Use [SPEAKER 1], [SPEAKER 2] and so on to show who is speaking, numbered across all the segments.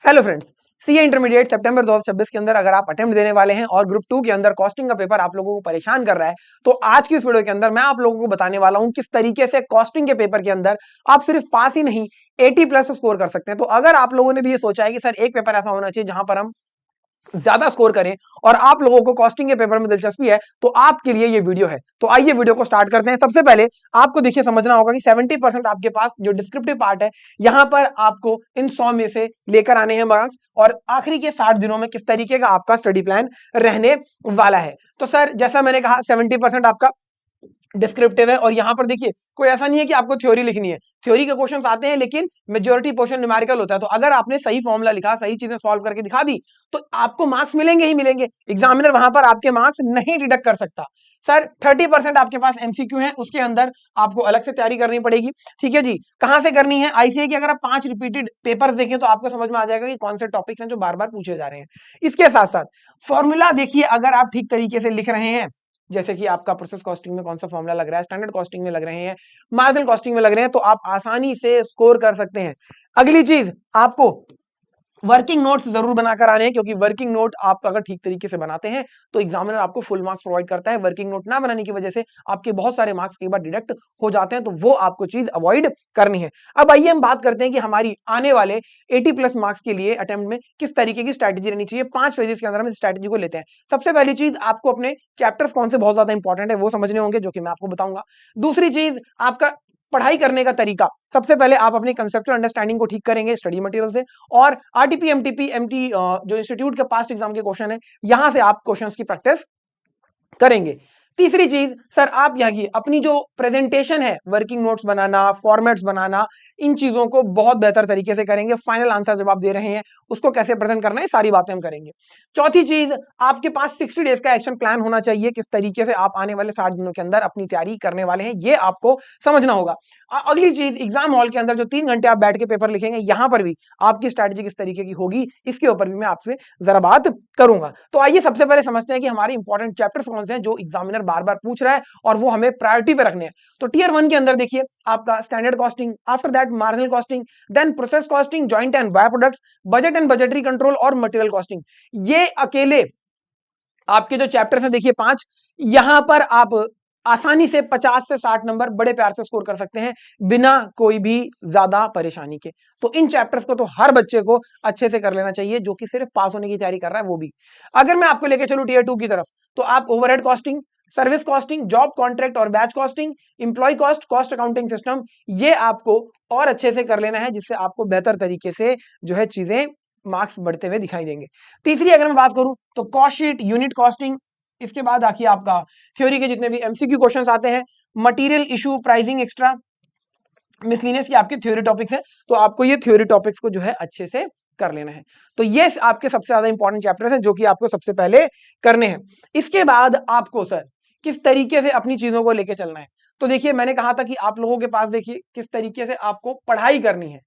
[SPEAKER 1] Hello friends, CA intermediate सितंबर 2026 के अंदर अगर आप अटेम्प्ट देने वाले हैं और ग्रुप 2 के अंदर कॉस्टिंग का पेपर आप लोगों को परेशान कर रहा है, तो आज की इस वीडियो के अंदर मैं आप लोगों को बताने वाला हूं किस तरीके से कॉस्टिंग के पेपर के अंदर आप सिर्फ पास ही नहीं 80 प्लस स्कोर कर सकते हैं। तो अगर आप लोगों ने भी ये सोचा है कि सर एक पेपर ऐसा होना चाहिए जहां पर हम ज्यादा स्कोर करें और आप लोगों को कॉस्टिंग के पेपर में दिलचस्पी है, तो आपके लिए ये वीडियो है। तो आइए वीडियो को स्टार्ट करते हैं। सबसे पहले आपको देखिए समझना होगा कि 70% आपके पास जो डिस्क्रिप्टिव पार्ट है, यहां पर आपको इन 100 में से लेकर आने हैं मार्क्स और आखिरी के 60 दिनों में किस तरीके का आपका स्टडी प्लान रहने वाला है। तो सर जैसा मैंने कहा 70% आपका डिस्क्रिप्टिव है और यहां पर देखिए कोई ऐसा नहीं है कि आपको थ्योरी लिखनी है। थ्योरी के क्वेश्चंस आते हैं लेकिन मेजॉरिटी पोर्शन न्यूमेरिकल होता है। तो अगर आपने सही फॉर्मूला लिखा, सही चीजें सॉल्व करके दिखा दी, तो आपको मार्क्स मिलेंगे ही मिलेंगे। एग्जामिनर वहां पर आपके मार्क्स नहीं डिडक्ट कर सकता। सर 30% आपके पास एमसीक्यू है, उसके अंदर आपको अलग से तैयारी करनी पड़ेगी। ठीक है जी, कहां से करनी है? आईसीए की अगर आप 5 रिपीटेड पेपर्स देखें तो आपको समझ में आ जाएगा कि कौन से टॉपिक्स हैं जो बार बार पूछे जा रहे हैं। इसके साथ साथ फॉर्मूला देखिए, अगर आप ठीक तरीके से लिख रहे हैं, जैसे कि आपका प्रोसेस कॉस्टिंग में कौन सा फॉर्मूला लग रहा है, स्टैंडर्ड कॉस्टिंग में लग रहे हैं, मार्जिनल कॉस्टिंग में लग रहे हैं, तो आप आसानी से स्कोर कर सकते हैं। अगली चीज, आपको वर्किंग नोट्स जरूर बनाकर आने हैं, क्योंकि वर्किंग नोट आप अगर ठीक तरीके से बनाते हैं तो एग्जामिनर आपको फुल मार्क्स प्रोवाइड करता है। वर्किंग नोट ना बनाने की वजह से आपके बहुत सारे मार्क्स कई बार डिडक्ट हो जाते हैं, तो वो आपको चीज अवॉइड करनी है। अब आइए हम बात करते हैं कि हमारी आने वाले 80 प्लस मार्क्स के लिए अटेम्प्ट में किस तरीके की स्ट्रैटेजी रहनी चाहिए। 5 फेजेस के अंदर हम इस स्ट्रैटेजी को लेते हैं। सबसे पहली चीज, आपको अपने चैप्टर्स कौन से बहुत ज्यादा इंपॉर्टेंट है वो समझने होंगे, जो कि मैं आपको बताऊंगा। दूसरी चीज, आपका पढ़ाई करने का तरीका। सबसे पहले आप अपनी कंसेप्चुअल अंडरस्टैंडिंग को ठीक करेंगे स्टडी मटेरियल से, और आरटीपी एमटीपी एमटी जो इंस्टीट्यूट के पास्ट एग्जाम के क्वेश्चन है, यहां से आप क्वेश्चंस की प्रैक्टिस करेंगे। तीसरी चीज, सर आप यहाँ की अपनी जो प्रेजेंटेशन है, वर्किंग नोट्स बनाना, फॉर्मेट्स बनाना, इन चीजों को बहुत बेहतर तरीके से करेंगे। फाइनल आंसर जब आप दे रहे हैं उसको कैसे प्रेजेंट करना है, सारी बातें हम करेंगे। चौथी चीज, आपके पास 60 डेज का एक्शन प्लान होना चाहिए, किस तरीके से आप आने वाले 60 दिनों के अंदर अपनी तैयारी करने वाले हैं, ये आपको समझना होगा। अगली चीज, एग्जाम हॉल के अंदर जो 3 घंटे आप बैठ के पेपर लिखेंगे, यहां पर भी आपकी स्ट्रैटेजी किस तरीके की होगी, इसके ऊपर भी मैं आपसे जरा बात करूंगा। तो आइए सबसे पहले समझते हैं कि हमारे इंपॉर्टेंट चैप्टर्स कौन से हैं जो एग्जामिनर बार बार पूछ रहा है और वो हमें प्रायोरिटी पे रखने हैं। तो टीयर 1 के अंदर देखिए आपका standard costing, after that marginal costing, then process costing, joint and by products, budget and budgetary control और मटेरियल कॉस्टिंग। ये अकेले आपके जो चैप्टर्स हैं देखिए 5, यहां पर आप आसानी से 50 से 60 नंबर बड़े प्यार से स्कोर कर सकते हैं बिना कोई भी ज्यादा परेशानी के। तो इन चैप्टर्स को तो हर बच्चे को अच्छे से कर लेना चाहिए जो कि सिर्फ पास होने की तैयारी कर रहा है वो भी। अगर मैं आपको लेके चलूं टीयर 2 की तरफ, तो आप overhead costing, service costing, job contract और batch costing, employee cost, cost accounting system, ये आपको और अच्छे से कर लेना है, जिससे आपको बेहतर तरीके से जो है चीजें मार्क्स बढ़ते हुए दिखाई देंगे। तीसरी अगर मैं बात करूं तो कॉस्ट शीट, यूनिट कॉस्टिंग, इसके बाद आखिर आपका थ्योरी के जितने भी एमसीक्यू क्वेश्चंस आते हैं, material issue, pricing extra, miscellaneous की आपके थ्योरी टॉपिक्स हैं, तो आपको ये थ्योरी टॉपिक्स को जो है अच्छे से कर लेना है। तो ये आपके सबसे ज्यादा इंपॉर्टेंट चैप्टर्स हैं जो कि आपको सबसे पहले करने हैं। इसके बाद आपको सर किस तरीके से अपनी चीजों को लेके चलना है, तो देखिए मैंने कहा था कि आप लोगों के पास देखिए किस तरीके से आपको पढ़ाई करनी है,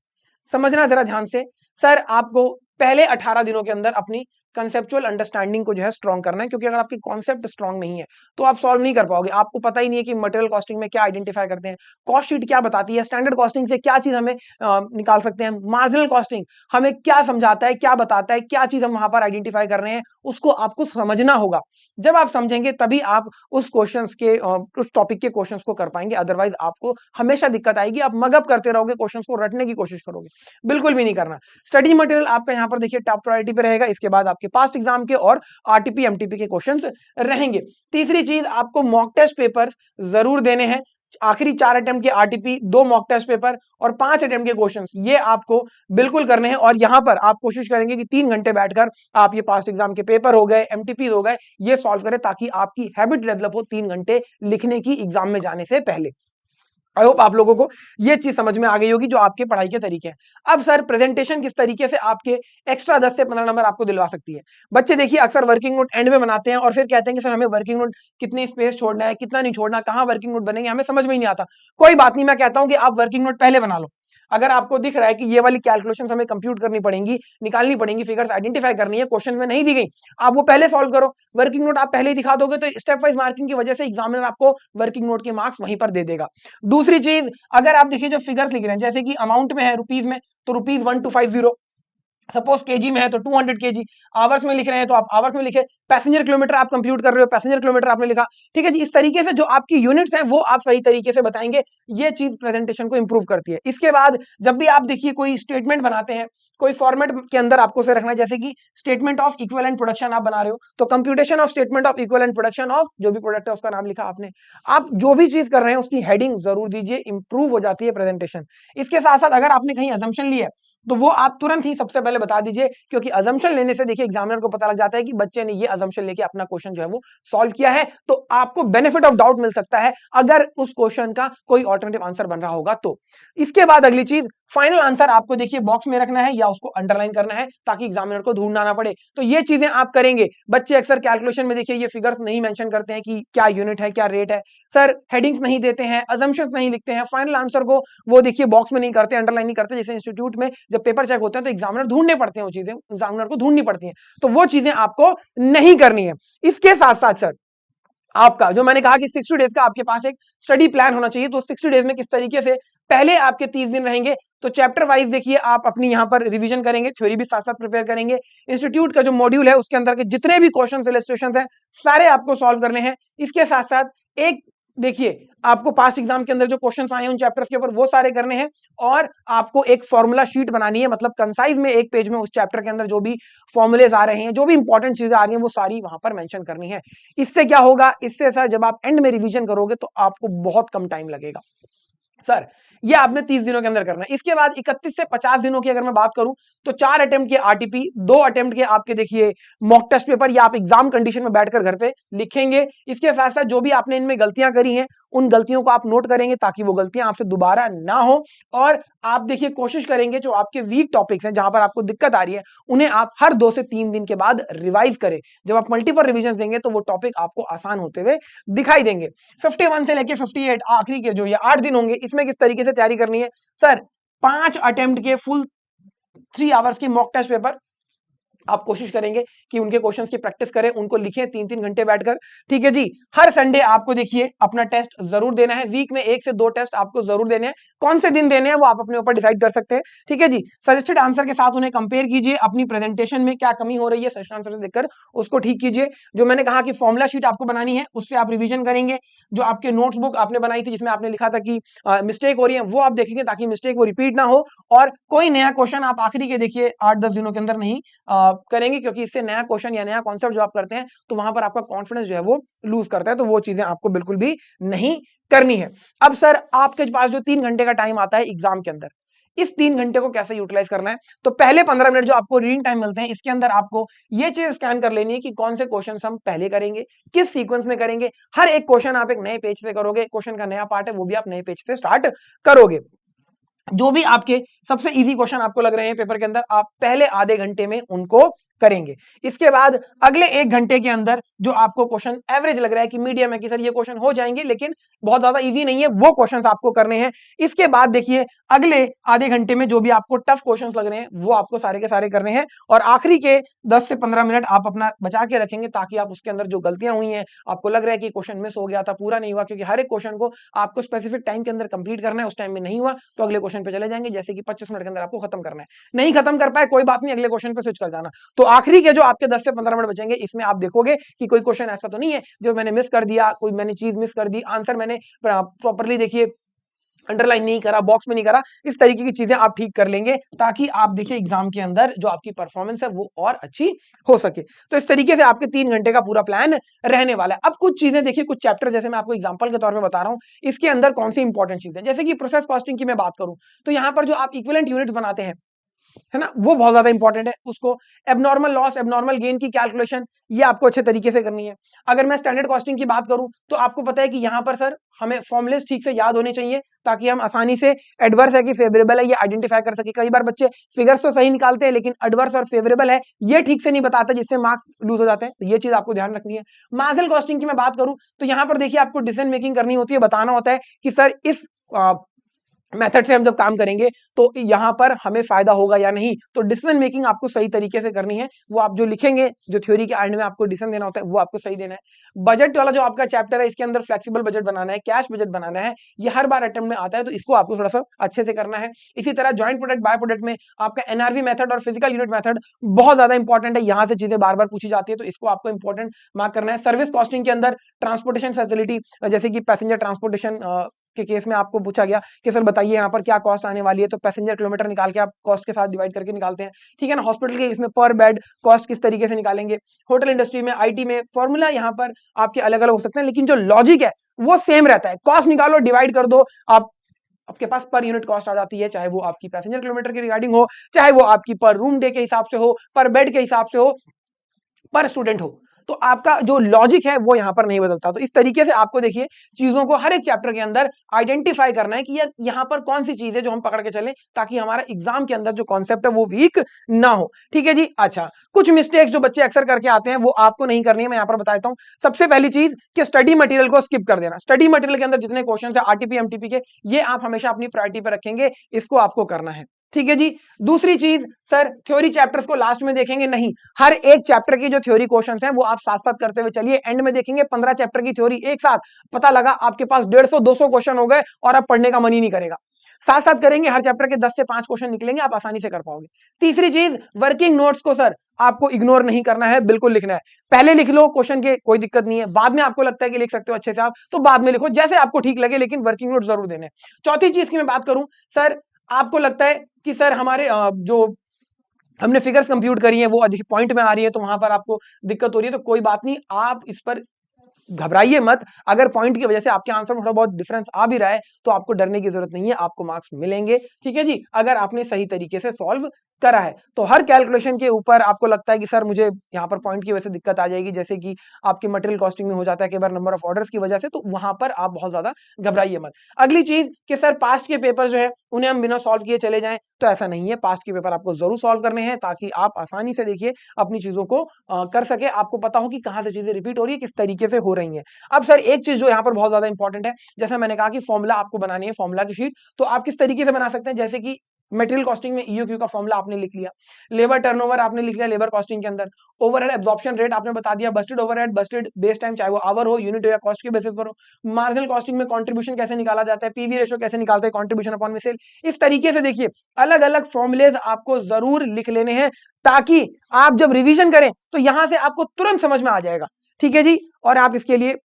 [SPEAKER 1] समझना जरा ध्यान से। सर आपको पहले 18 दिनों के अंदर अपनी कंसेप्चुअल अंडरस्टैंडिंग को जो है स्ट्रॉन्ग करना है, क्योंकि अगर आपकी कॉन्सेप्ट स्ट्रॉन्ग नहीं है तो आप सॉल्व नहीं कर पाओगे। आपको पता ही नहीं है कि मटेरियल कॉस्टिंग में क्या आइडेंटिफाई करते हैं, कॉस्ट शीट क्या बताती है, स्टैंडर्ड कॉस्टिंग से क्या चीज हमें निकाल सकते हैं, मार्जिनल कॉस्टिंग हमें क्या समझाता है, क्या बताता है, क्या चीज हम वहां पर आइडेंटिफाई कर रहे हैं, उसको आपको समझना होगा। जब आप समझेंगे तभी आप उस क्वेश्चंस के उस टॉपिक के क्वेश्चंस को कर पाएंगे, अदरवाइज आपको हमेशा दिक्कत आएगी। आप मगअप करते रहोगे, क्वेश्चंस को रटने की कोशिश करोगे, बिल्कुल भी नहीं करना। स्टडी मटेरियल आपका यहाँ पर देखिए टॉप प्रायोरिटी पे रहेगा, इसके बाद आपके पास्ट एग्जाम के और आरटीपी एमटीपी के क्वेश्चंस रहेंगे। तीसरी चीज, आपको मॉक टेस्ट पेपर जरूर देने हैं। आखिरी 4 अटेम्प्ट के आरटीपी, 2 मॉक टेस्ट पेपर और 5 अटेम्प्ट के क्वेश्चंस, ये आपको बिल्कुल करने हैं। और यहां पर आप कोशिश करेंगे कि 3 घंटे बैठकर आप ये पास्ट एग्जाम के पेपर हो गए, एमटीपी हो गए, ये सॉल्व करें, ताकि आपकी हैबिट डेवलप हो 3 घंटे लिखने की एग्जाम में जाने से पहले। आई होप आप लोगों को ये चीज समझ में आ गई होगी जो आपके पढ़ाई के तरीके हैं। अब सर प्रेजेंटेशन किस तरीके से आपके एक्स्ट्रा 10 से 15 नंबर आपको दिलवा सकती है। बच्चे देखिए अक्सर वर्किंग नोट एंड में बनाते हैं और फिर कहते हैं कि सर हमें वर्किंग नोट कितनी स्पेस छोड़ना है, कितना नहीं छोड़ना, कहां वर्किंग नोट बनेंगे, हमें समझ में ही नहीं आता। कोई बात नहीं, मैं कहता हूं कि आप वर्किंग नोट पहले बना लो। अगर आपको दिख रहा है कि ये वाली कैलकुलेशंस हमें कंप्यूट करनी पड़ेंगी, निकालनी पड़ेंगी, फिगर्स आइडेंटिफाई करनी है, क्वेश्चन में नहीं दी गई, आप वो पहले सॉल्व करो। वर्किंग नोट आप पहले ही दिखा दोगे तो स्टेप वाइज मार्किंग की वजह से एग्जामिनर आपको वर्किंग नोट के मार्क्स वहीं पर दे देगा। दूसरी चीज, अगर आप देखिए जो फिगर्स लिख रहे हैं, जैसे कि अमाउंट में है रुपीज में, तो रुपीज 1250, सपोज केजी में है तो 200 केजी, आवर्स में लिख रहे हैं तो आप आवर्स में लिखे, पैसेंजर किलोमीटर आप कंप्यूट कर रहे हो, पैसेंजर किलोमीटर आपने लिखा। ठीक है जी, इस तरीके से जो आपकी यूनिट्स हैं वो आप सही तरीके से बताएंगे, ये चीज प्रेजेंटेशन को इंप्रूव करती है। इसके बाद जब भी आप देखिए कोई स्टेटमेंट बनाते हैं, कोई फॉर्मेट के अंदर आपको से रखना है, जैसे कि स्टेटमेंट ऑफ इक्विवेलेंट प्रोडक्शन आप बना रहे हो, तो computation of statement of equivalent production of जो भी प्रोडक्ट है उसका नाम लिखा आपने। आप जो भी चीज कर रहे हैं उसकी हेडिंग जरूर दीजिए, इंप्रूव हो जाती है प्रेजेंटेशन। इसके साथ साथ अगर आपने कहीं अजम्पशन लिया है तो वो आप तुरंत ही सबसे पहले बता दीजिए, क्योंकि अजम्पशन लेने से देखिए एग्जामिनर को पता लग जाता है कि बच्चे ने ये अजम्पशन लेके अपना क्वेश्चन जो है वो सॉल्व किया है, तो आपको बेनिफिट ऑफ डाउट मिल सकता है अगर उस क्वेश्चन का कोई ऑल्टरनेटिव आंसर बन रहा होगा तो। इसके बाद अगली चीज, फाइनल आंसर आपको देखिए बॉक्स में रखना है या उसको अंडरलाइन करना है ताकि एग्जामिनर को ढूंढना ना पड़े। तो ये चीजें आप करेंगे। बच्चे अक्सर कैलकुलेशन में देखिए ये फिगर्स नहीं मेंशन करते हैं कि क्या यूनिट है क्या रेट है, सर हेडिंग्स नहीं देते हैं, अजम्पशंस नहीं लिखते हैं, फाइनल आंसर को वो देखिए बॉक्स में नहीं करते, अंडरलाइन नहीं करते। जैसे इंस्टीट्यूट में जब पेपर चेक होते हैं तो एग्जामिनर ढूंढने पड़ते हैं, वो चीजें एग्जामिनर को ढूंढनी पड़ती हैं, तो वो चीजें आपको नहीं करनी है। इसके साथ साथ सर आपका जो मैंने कहा कि 60 डेज का आपके पास एक स्टडी प्लान होना चाहिए, तो 60 डेज में किस तरीके से पहले आपके 30 दिन रहेंगे तो चैप्टर वाइज देखिए आप अपनी यहां पर रिवीजन करेंगे, थ्योरी भी साथ साथ प्रिपेयर करेंगे। इंस्टीट्यूट का जो मॉड्यूल है उसके अंदर के जितने भी क्वेश्चन इलस्ट्रेशन है सारे आपको सॉल्व करने हैं। इसके साथ साथ एक देखिए आपको पास्ट एग्जाम के अंदर जो क्वेश्चंस आए हैं उन चैप्टर्स के ऊपर वो सारे करने हैं, और आपको एक फॉर्मूला शीट बनानी है, मतलब कंसाइज में एक पेज में उस चैप्टर के अंदर जो भी फॉर्मूलेज आ रहे हैं, जो भी इंपॉर्टेंट चीजें आ रही हैं वो सारी वहां पर मेंशन करनी है। इससे क्या होगा, इससे सर जब आप एंड में रिवीजन करोगे तो आपको बहुत कम टाइम लगेगा। सर ये आपने 30 दिनों के अंदर करना है। इसके बाद 31 से 50 दिनों की अगर मैं बात करूं तो 4 अटेम्प्ट के आरटीपी, 2 अटेम्प्ट के आपके देखिए मॉक टेस्ट पेपर, या आप एग्जाम कंडीशन में बैठकर घर पे लिखेंगे। इसके साथ साथ जो भी आपने इनमें गलतियां करी हैं उन गलतियों को आप नोट करेंगे ताकि वो गलतियां आपसे दोबारा ना हो, और आप देखिए कोशिश करेंगे जो आपके वीक टॉपिक्स हैं जहां पर आपको दिक्कत आ रही है उन्हें आप हर 2 से 3 दिन के बाद रिवाइज करें। जब आप मल्टीपल रिविजन देंगे तो वो टॉपिक आपको आसान होते हुए दिखाई देंगे। 51 से लेके 58 आखिरी के जो ये 8 दिन होंगे इसमें किस तरीके से तैयारी करनी है सर, 5 अटेम्प्ट के फुल 3 आवर्स की मॉक टेस्ट पेपर आप कोशिश करेंगे कि उनके क्वेश्चंस की प्रैक्टिस करें, उनको लिखें 3-3 घंटे बैठकर। ठीक है जी, हर संडे आपको देखिए अपना टेस्ट जरूर देना है, वीक में 1 से 2 टेस्ट आपको जरूर देने हैं। कौन से दिन देने हैं वो आप अपने ऊपर डिसाइड कर सकते हैं। ठीक है जी, सजेस्टेड आंसर के साथ उन्हें कंपेयर कीजिए, अपनी प्रेजेंटेशन में क्या कमी हो रही है सजेस्टेड आंसर से देखकर उसको ठीक कीजिए। जो मैंने कहा कि फॉर्मुला शीट आपको बनानी है उससे आप रिविजन करेंगे। जो आपके नोट्स बुक आपने बनाई थी जिसमें आपने लिखा था कि मिस्टेक हो रही है वो आप देखेंगे ताकि मिस्टेक वो रिपीट ना हो, और कोई नया क्वेश्चन आप आखिरी के देखिए 8-10 दिनों के अंदर नहीं करेंगे, क्योंकि इससे नया क्वेश्चन या नया कॉन्सेप्ट जो आप करते हैं तो वहां पर आपका कॉन्फिडेंस जो है वो लूज करता है, तो वो चीजें आपको बिल्कुल भी नहीं करनी है। अब सर आपके पास जो 3 घंटे का टाइम आता है एग्जाम के अंदर, इस 3 घंटे को कैसे यूटिलाइज करना है, तो पहले 15 मिनट जो आपको रीडिंग टाइम मिलते हैं इसके अंदर आपको ये चीज स्कैन कर लेनी है कि कौन से क्वेश्चन हम पहले करेंगे, किस सीक्वेंस में करेंगे। हर एक क्वेश्चन आप एक नए पेज से करोगे, क्वेश्चन का नया पार्ट है वो भी आप नए पेज से स्टार्ट करोगे। जो भी आपके सबसे इजी क्वेश्चन आपको लग रहे हैं पेपर के अंदर आप पहले आधे घंटे में उनको करेंगे। इसके बाद अगले 1 घंटे के अंदर जो आपको क्वेश्चन एवरेज लग रहा है कि मीडियम है कि सर ये क्वेश्चन हो जाएंगे लेकिन बहुत ज्यादा इजी नहीं है, वो क्वेश्चंस आपको करने हैं। इसके बाद देखिए अगले आधे घंटे में जो भी आपको टफ क्वेश्चंस लग रहे हैं वो आपको सारे के सारे करने हैं, और आखिरी के 10 से 15 मिनट आप अपना बचा के रखेंगे ताकि आप उसके अंदर जो गलतियां हुई हैं, आपको लग रहा है कि क्वेश्चन मिस हो गया था, पूरा नहीं हुआ, क्योंकि हर एक क्वेश्चन को आपको स्पेसिफिक टाइम के अंदर कंप्लीट करना है, उस टाइम में नहीं हुआ तो अगले क्वेश्चन पे चले जाएंगे, जैसे कि 25 मिनट के अंदर आपको खत्म करना है। नहीं खत्म कर पाए कोई बात नहीं, अगले क्वेश्चन पे स्विच कर जाना। तो आखिरी के जो आपके 10 से 15 मिनट बचेंगे इसमें आप देखोगे कि कोई क्वेश्चन ऐसा तो नहीं है जो मैंने मिस कर दिया, कोई मैंने चीज मिस कर दी, आंसर मैंने प्रॉपर्ली देखिए अंडरलाइन नहीं करा, बॉक्स में नहीं करा, इस तरीके की चीजें आप ठीक कर लेंगे ताकि आप देखिए एग्जाम के अंदर जो आपकी परफॉर्मेंस है वो और अच्छी हो सके। तो इस तरीके से आपके 3 घंटे का पूरा प्लान रहने वाला है। अब कुछ चीजें देखिए, कुछ चैप्टर जैसे मैं आपको एग्जांपल के तौर पे बता रहा हूं, इसके अंदर कौन सी इंपॉर्टेंट चीज है, जैसे कि प्रोसेस कॉस्टिंग की मैं बात करूं तो यहां पर जो आप इक्विवेलेंट यूनिट्स बनाते हैं है ना, वो बहुत ज्यादा इंपॉर्टेंट है। उसको एबनॉर्मल लॉस, एबनॉर्मल गेन की कैलकुलेशन ये आपको अच्छे तरीके से करनी है। अगर मैं स्टैंडर्ड कॉस्टिंग की बात करूं तो आपको पता है कि यहां पर सर हमें फॉर्मुलेस ठीक से याद होने चाहिए ताकि हम आसानी से एडवर्स है कि फेवरेबल है ये आइडेंटिफाई कर सके। कई बार बच्चे फिगर्स तो सही निकालते हैं लेकिन एडवर्स और फेवरेबल है ये ठीक से नहीं बताते, जिससे मार्क्स लूज हो जाते हैं, तो ये चीज आपको ध्यान रखनी है। मार्जिनल कॉस्टिंग की मैं बात करूं तो यहां पर देखिए आपको डिसीजन मेकिंग करनी होती है, बताना होता है कि सर इस मेथड से हम जब काम करेंगे तो यहाँ पर हमें फायदा होगा या नहीं। तो डिसीजन मेकिंग आपको सही तरीके से करनी है, वो आप जो लिखेंगे, जो थ्योरी के एंड में आपको डिसीजन देना होता है वो आपको सही देना है। बजट वाला जो आपका चैप्टर है, इसके अंदर फ्लेक्सिबल बजट बनाना है, कैश बजट बनाना है, ये हर बार अटेम्प्ट में आता है, तो इसको आपको थोड़ा सा अच्छे से करना है। इसी तरह ज्वाइंट प्रोडक्ट बाय प्रोडक्ट में आपका एनआरवी मेथड और फिजिकल यूनिट मेथड बहुत ज्यादा इंपॉर्टेंट है, यहाँ से चीजें बार बार पूछी जाती है, तो इसको आपको इंपॉर्टेंट मार्क करना है। सर्विस कॉस्टिंग के अंदर ट्रांसपोर्टेशन फैसिलिटी, जैसे कि पैसेंजर ट्रांसपोर्टेशन के केस में आपको पूछा गया कि सर बताइए यहाँ पर क्या कॉस्ट आने वाली है, तो पैसेंजर किलोमीटर निकाल के आप कॉस्ट के साथ डिवाइड करके निकालते हैं, ठीक है ना। हॉस्पिटल के इसमें पर बेड कॉस्ट किस तरीके से निकालेंगे। होटल इंडस्ट्री में, आईटी में फॉर्मूला यहाँ पर आपके अलग अलग हो सकते हैं, लेकिन जो लॉजिक है वो सेम रहता है। कॉस्ट निकालो, डिवाइड कर दो, आप आपके पास पर यूनिट कॉस्ट आ जाती है, चाहे वो आपकी पैसेंजर किलोमीटर की रिगार्डिंग हो, चाहे वो आपकी पर रूम डे के हिसाब से हो, पर बेड के हिसाब से हो, पर स्टूडेंट हो। तो आपका जो लॉजिक है वो यहां पर नहीं बदलता। तो इस तरीके से आपको देखिए चीजों को हर एक चैप्टर के अंदर आइडेंटिफाई करना है कि यार यहां पर कौन सी चीज है जो हम पकड़ के चलें, ताकि हमारा एग्जाम के अंदर जो कॉन्सेप्ट है वो वीक ना हो, ठीक है जी। अच्छा, कुछ मिस्टेक्स जो बच्चे अक्सर करके आते हैं वो आपको नहीं करनी है, मैं यहां पर बता देता हूं। सबसे पहली चीज कि स्टडी मटेरियल को स्किप कर देना। स्टडी मटेरियल के अंदर जितने क्वेश्चन है आरटीपी एमटीपी के, ये आप हमेशा अपनी प्रायोरिटी पर रखेंगे, इसको आपको करना है, ठीक है जी। दूसरी चीज, सर थ्योरी चैप्टर्स को लास्ट में देखेंगे नहीं, हर एक चैप्टर की जो थ्योरी क्वेश्चंस हैं वो आप साथ साथ करते हुए चलिए। एंड में देखेंगे 15 चैप्टर की थ्योरी एक साथ, पता लगा आपके पास 150-200 क्वेश्चन हो गए और अब पढ़ने का मन ही नहीं करेगा। साथ साथ करेंगे, हर चैप्टर के 10 से 5 क्वेश्चन निकलेंगे, आप आसानी से कर पाओगे। तीसरी चीज, वर्किंग नोट्स को सर आपको इग्नोर नहीं करना है, बिल्कुल लिखना है। पहले लिख लो क्वेश्चन के, कोई दिक्कत नहीं है, बाद में आपको लगता है कि लिख सकते हो अच्छे से आप, तो बाद में लिखो जैसे आपको ठीक लगे, लेकिन वर्किंग नोट जरूर देने। चौथी चीज की मैं बात करूं, सर आपको लगता है कि सर हमारे जो हमने फिगर्स कंप्यूट करी है वो अधिक पॉइंट में आ रही है, तो वहां पर आपको दिक्कत हो रही है, तो कोई बात नहीं, आप इस पर घबराइए मत। अगर पॉइंट की वजह से आपके आंसर में थोड़ा बहुत डिफरेंस आ भी रहा है तो आपको डरने की जरूरत नहीं है, आपको मार्क्स मिलेंगे, ठीक है जी, अगर आपने सही तरीके से सॉल्व करा है। तो हर कैलकुलेशन के ऊपर आपको लगता है कि सर मुझे यहाँ पर पॉइंट की वजह से दिक्कत आ जाएगी, जैसे कि आपकी मटेरियल कॉस्टिंग में हो जाता है कई बार नंबर ऑफ ऑर्डर्स की वजह से, तो वहां पर आप बहुत ज्यादा घबराइए मत। अगली चीज कि सर पास्ट के पेपर जो है उन्हें हम बिना सॉल्व किए चले जाएं, तो ऐसा नहीं है। पास्ट के पेपर आपको जरूर सॉल्व करने हैं, ताकि आप आसानी से देखिए अपनी चीजों को कर सके, आपको पता हो कि कहां से चीजें रिपीट हो रही है, किस तरीके से हो रही है। अब सर एक चीज जो यहाँ पर बहुत ज्यादा इंपॉर्टेंट है, जैसा मैंने कहा कि फॉर्मूला आपको बनानी है, फॉर्मूला की शीट, तो आप किस तरीके से बना सकते हैं, जैसे कि मटेरियल कॉस्टिंग में ईओक्यू का फॉर्मूला आपने लिख लिया, लेबर टर्नओवर आपने लिख लिया लेबर कॉस्टिंग के अंदर, ओवरहेड एब्जॉर्प्शन रेट आपने बता दिया, Busted overhead, Busted base time, चाहे वो आवर हो, यूनिट हो या कॉस्ट के बेसिस पर हो, मार्जिनल कॉस्टिंग में कंट्रीब्यूशन कैसे निकाला जाता है, पीवी रेशियो कैसे निकालते हैं, कंट्रीब्यूशन अपॉन में सेल। इस तरीके से देखिए अलग अलग फॉर्मुलेज आपको जरूर लिख लेने हैं, ताकि आप जब रिवीजन करें तो यहां से आपको तुरंत समझ में आ जाएगा, ठीक है जी। और आप इसके लिए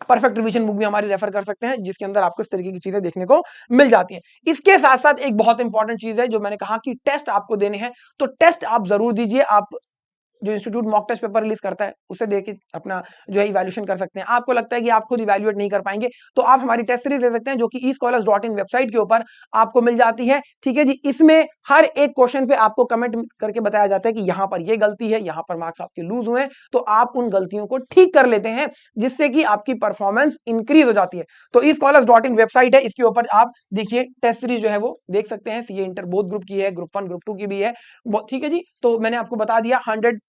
[SPEAKER 1] परफेक्ट रिवीजन बुक भी हमारी रेफर कर सकते हैं, जिसके अंदर आपको इस तरीके की चीजें देखने को मिल जाती हैं। इसके साथ साथ एक बहुत इंपॉर्टेंट चीज है जो मैंने कहा कि टेस्ट आपको देने हैं, तो टेस्ट आप जरूर दीजिए। आप जो institute mock test paper release करता है उसे देख के अपना जो है इवैल्यूएशन कर सकते हैं। आपको लगता है कि आप खुद इवैल्यूएट नहीं कर पाएंगे, तो आप हमारी टेस्ट सीरीज ले सकते हैं, जो कि escholars.in वेबसाइट के ऊपर आपको मिल जाती है, ठीक है जी। इसमें हर एक क्वेश्चन पे आपको कमेंट करके बताया जाता है कि यहाँ पर ये गलती है, यहाँ पर मार्क्स आपके लूज हुए हैं, तो आप उन गलतियों को ठीक कर लेते हैं, जिससे कि आपकी परफॉर्मेंस इंक्रीज हो जाती है। तो escholars.in वेबसाइट है, इसके ऊपर आप देखिए टेस्ट सीरीज जो है वो देख सकते हैं। सीए इंटर बोथ ग्रुप की है, ग्रुप 1 ग्रुप 2 की भी है, ठीक है जी। तो मैंने आपको बता दिया 100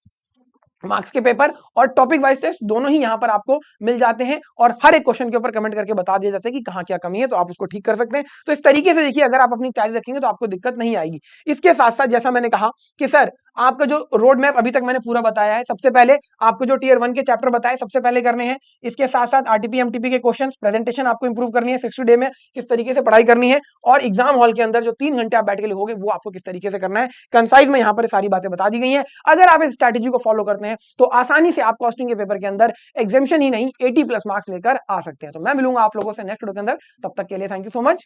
[SPEAKER 1] मार्क्स के पेपर और टॉपिक वाइज टेस्ट दोनों ही यहां पर आपको मिल जाते हैं, और हर एक क्वेश्चन के ऊपर कमेंट करके बता दिया जाता है कि कहां क्या कमी है, तो आप उसको ठीक कर सकते हैं। तो इस तरीके से देखिए अगर आप अपनी तैयारी रखेंगे तो आपको दिक्कत नहीं आएगी। इसके साथ साथ जैसा मैंने कहा कि सर आपका जो रोड मैप अभी तक मैंने पूरा बताया है, सबसे पहले आपको जो टियर 1 के चैप्टर बताए सबसे पहले करने हैं। इसके साथ साथ आरटीपी एमटीपी के क्वेश्चंस, प्रेजेंटेशन आपको इंप्रूव करनी है, 60 डे में किस तरीके से पढ़ाई करनी है, और एग्जाम हॉल के अंदर जो 3 घंटे आप बैठ के लिखोगे वो आपको किस तरीके से करना है। कंसाइज में यहाँ पर सारी बातें बता दी गई हैं। अगर आप इस स्ट्रैटेजी को फॉलो करते हैं तो आसानी से आप कॉस्टिंग के पेपर के अंदर एग्जामिशन ही नहीं 80+ मार्क्स लेकर आ सकते हैं। तो मैं मिलूंगा आप लोगों से नेक्स्ट वीडियो के अंदर, तब तक के लिए थैंक यू सो मच।